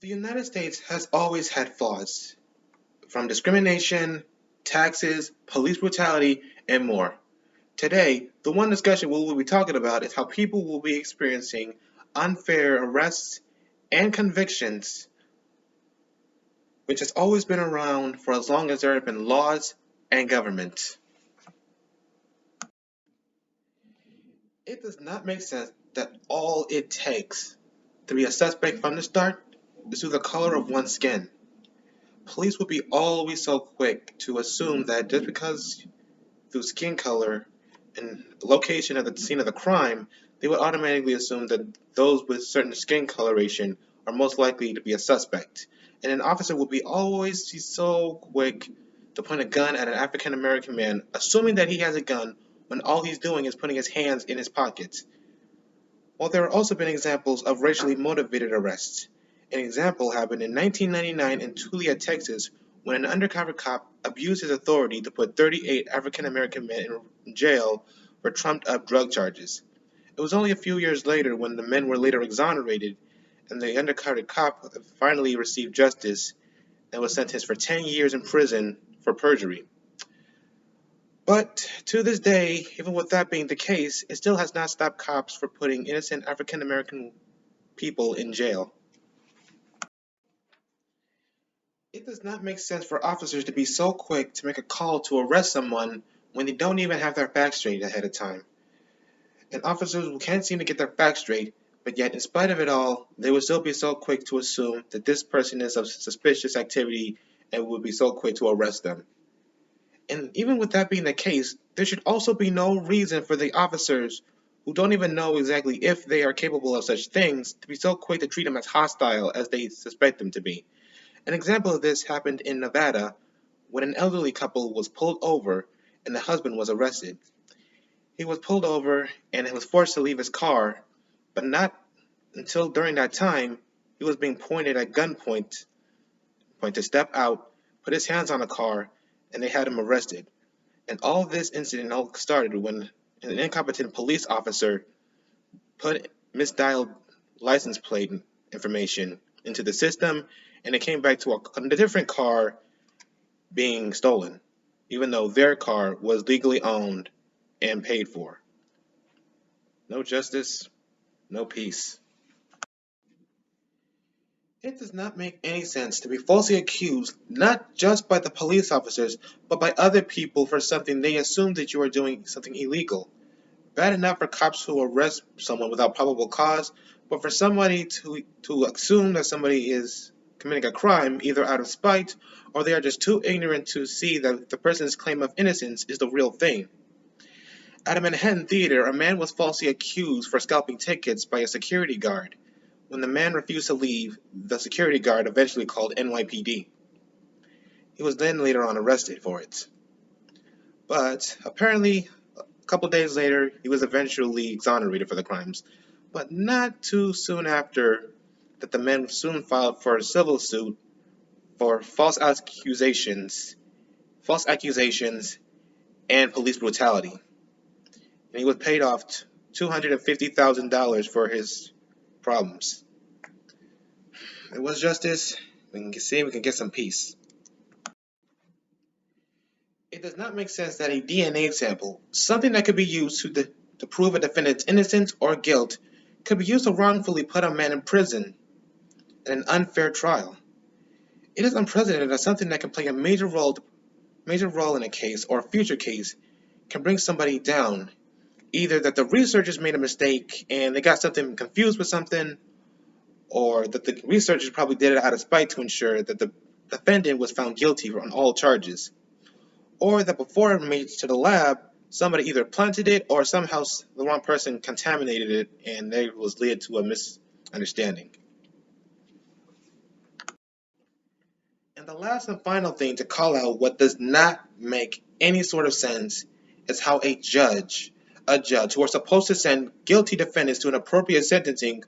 The United States has always had flaws, from discrimination, taxes, police brutality, and more. Today, the one discussion we will be talking about is how people will be experiencing unfair arrests and convictions, which has always been around for as long as there have been laws and government. It does not make sense that all it takes to be a suspect from the start is through the color of one's skin. Police would be always so quick to assume that just because through skin color and location of the scene of the crime, they would automatically assume that those with certain skin coloration are most likely to be a suspect. And an officer would be always be so quick to point a gun at an African American man, assuming that he has a gun when all he's doing is putting his hands in his pockets. While there have also been examples of racially motivated arrests. An example happened in 1999 in Tulia, Texas, when an undercover cop abused his authority to put 38 African American men in jail for trumped up drug charges. It was only a few years later when the men were later exonerated and the undercover cop finally received justice and was sentenced for 10 years in prison for perjury. But to this day, even with that being the case, it still has not stopped cops from putting innocent African American people in jail. It does not make sense for officers to be so quick to make a call to arrest someone when they don't even have their facts straight ahead of time. And officers who can't seem to get their facts straight, but yet in spite of it all, they would still be so quick to assume that this person is of suspicious activity and would be so quick to arrest them. And even with that being the case, there should also be no reason for the officers who don't even know exactly if they are capable of such things to be so quick to treat them as hostile as they suspect them to be. An example of this happened in Nevada when an elderly couple was pulled over and the husband was arrested. He was pulled over and he was forced to leave his car, but not until during that time he was being pointed at gunpoint to step out, put his hands on the car, and they had him arrested. And all this incident all started when an incompetent police officer put misdialed license plate information into the system, and it came back to a different car being stolen, even though their car was legally owned and paid for. No justice, no peace. It does not make any sense to be falsely accused not just by the police officers, but by other people for something they assume that you are doing something illegal. Bad enough for cops who arrest someone without probable cause, but for somebody to assume that somebody is committing a crime either out of spite or they are just too ignorant to see that the person's claim of innocence is the real thing. At a Manhattan theater, a man was falsely accused for scalping tickets by a security guard. When the man refused to leave, the security guard eventually called NYPD. He was then later on arrested for it. But apparently, a couple days later, he was eventually exonerated for the crimes. But not too soon after that, the man soon filed for a civil suit for false accusations, and police brutality. And he was paid off $250,000 for his problems. It was justice. We can see we can get some peace. It does not make sense that a DNA sample, something that could be used to prove a defendant's innocence or guilt, could be used to wrongfully put a man in prison in an unfair trial. It is unprecedented that something that can play a major role in a case or a future case can bring somebody down. Either that the researchers made a mistake and they got something confused with something, or that the researchers probably did it out of spite to ensure that the defendant was found guilty on all charges. Or that before it made it to the lab, somebody either planted it or somehow the wrong person contaminated it and there was led to a misunderstanding. And the last and final thing to call out what does not make any sort of sense is how a judge who are supposed to send guilty defendants to an appropriate sentencing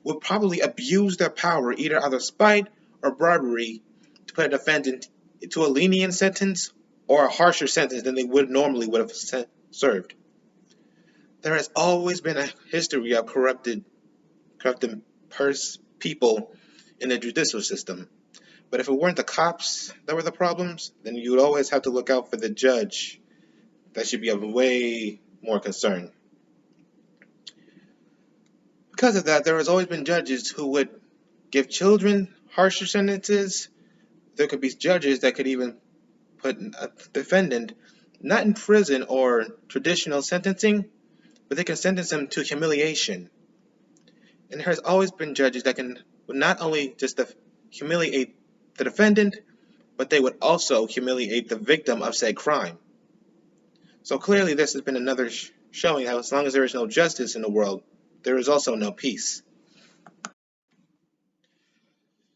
would probably abuse their power either out of spite or bribery to put a defendant to a lenient sentence or a harsher sentence than they would have served. There has always been a history of corrupted people in the judicial system. But if it weren't the cops that were the problems, then you would always have to look out for the judge. That should be of way more concern. Because of that, there has always been judges who would give children harsher sentences. There could be judges that could even put a defendant not in prison or traditional sentencing, but they can sentence them to humiliation. And there has always been judges that can not only just humiliate the defendant, but they would also humiliate the victim of said crime. So clearly this has been another showing how as long as there is no justice in the world, there is also no peace.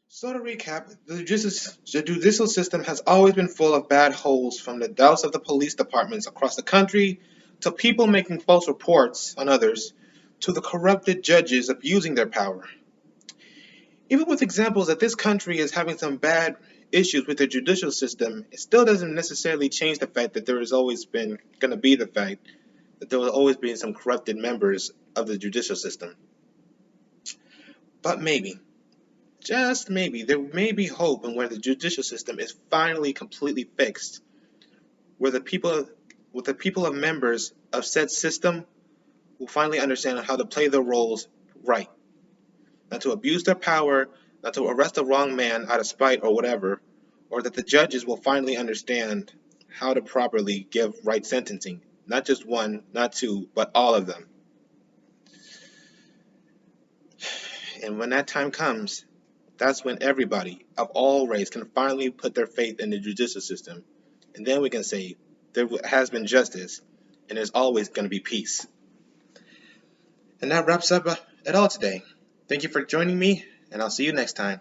So to recap, the judicial system has always been full of bad holes, from the doubts of the police departments across the country, to people making false reports on others, to the corrupted judges abusing their power. Even with examples that this country is having some bad issues with the judicial system, it still doesn't necessarily change the fact that there has always been going to be the fact that there will always be some corrupted members of the judicial system. But maybe, just maybe, there may be hope in where the judicial system is finally completely fixed, where the people of members of said system will finally understand how to play their roles right. Not to abuse their power, not to arrest the wrong man out of spite or whatever, or that the judges will finally understand how to properly give right sentencing. Not just one, not two, but all of them. And when that time comes, that's when everybody of all race can finally put their faith in the judicial system. And then we can say there has been justice and there's always going to be peace. And that wraps up it all today. Thank you for joining me, and I'll see you next time.